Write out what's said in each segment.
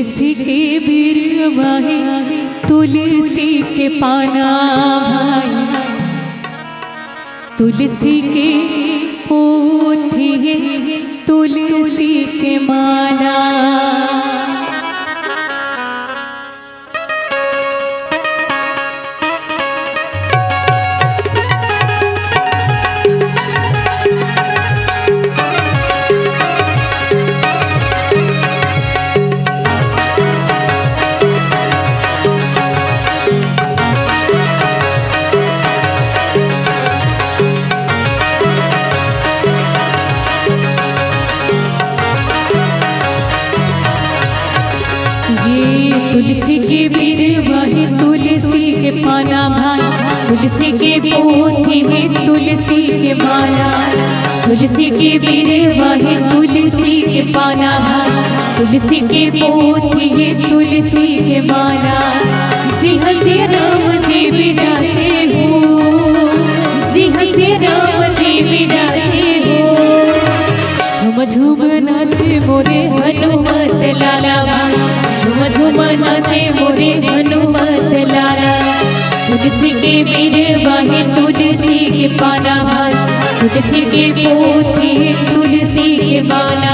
तुलसी के बिरवा है तुलसी के पाना भाई, तुलसी के पोथी है तुलसी के माला। तुलसी के बिरवा है तुलसी के पाना भाई, तुलसी के पोथी है तुलसी के माला। तुलसी के बिरवा है तुलसी के पाना भाई, तुलसी के पोथी है तुलसी के माला। जी हंसे राम जी विराजे हो, जी हंसे राम जी विराजे हो। झुम झुम नाचे मोरे हनुमत लाला भाई, झुम झुम नाचे मोरे हनुमत लाला। तुलसी के बिरवा है तुलसी के पाना भाई, तुलसी के पोथी है तुलसी के माला।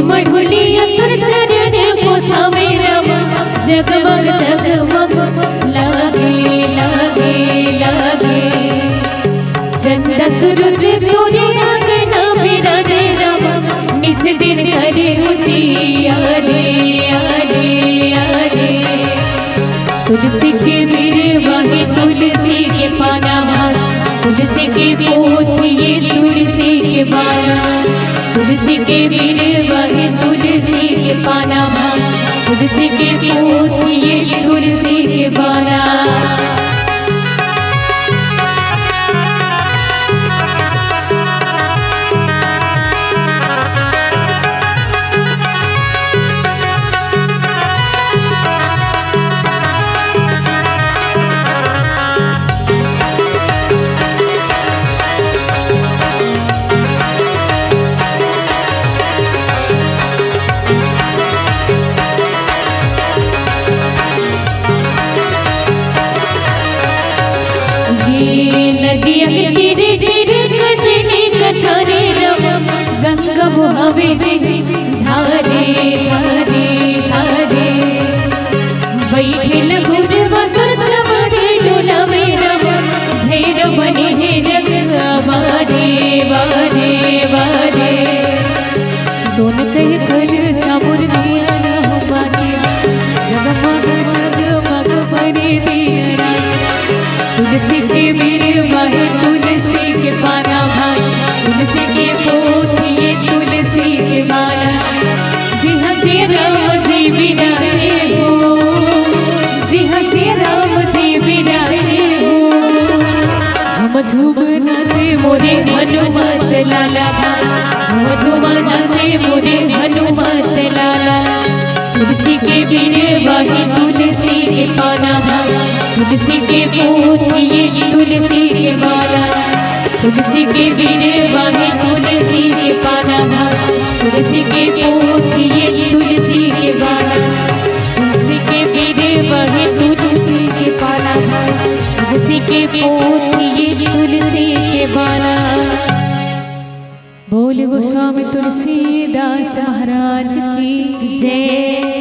मढ़ुली अंतर चरण पोछा मेरा जगमग जगमग लगे लगे लगे। चंदा सूरज तोरे आंगना मेरा राम, निस दिन करे उजियारे आरे आरे। तुलसी के बिरवा है तुलसी के पाना भाई, तुलसी के पोथी है तुलसी के माला। तुलसी के बिरवा है तुलसी के पाना भाई, तुलसी के पोथी है तुलसी के माला। नदिया के तीरे तीरे कजनी कछारे रम, गंगा बहावे धारे धारे धारे। बैठे गुरवा चमरे डोला मेरा, ढेर बने है रंगा बारे बारे बारे। सोन से कल साबुर दिया ना बाटे, जगमग जगमग बने दिया। तुलसी के बिरवा है तुलसी के पाना भाई, तुलसी के पोथी है तुलसी के माला। जी हंसे राम जी विराजे हो, जी हंसे राम जी विराजे हो। झुम झुम नाचे मोरे हनुमत लाला भाई, झुम झुम नाचे मोरे हनुमत लाला। तुलसी के बिरवा है तुलसी के पाना भाई, तुलसी के पोथी है तुलसी के माला। तुलसी के बिरवा है तुलसी के पाना भाई, तुलसी के पोथी है तुलसी के माला। तुलसी के बिरवा है तुलसी के पाना भाई, तुलसी के पोथी है तुलसी के माला। बोल गोस्वामी तुलसीदास महाराज की जय।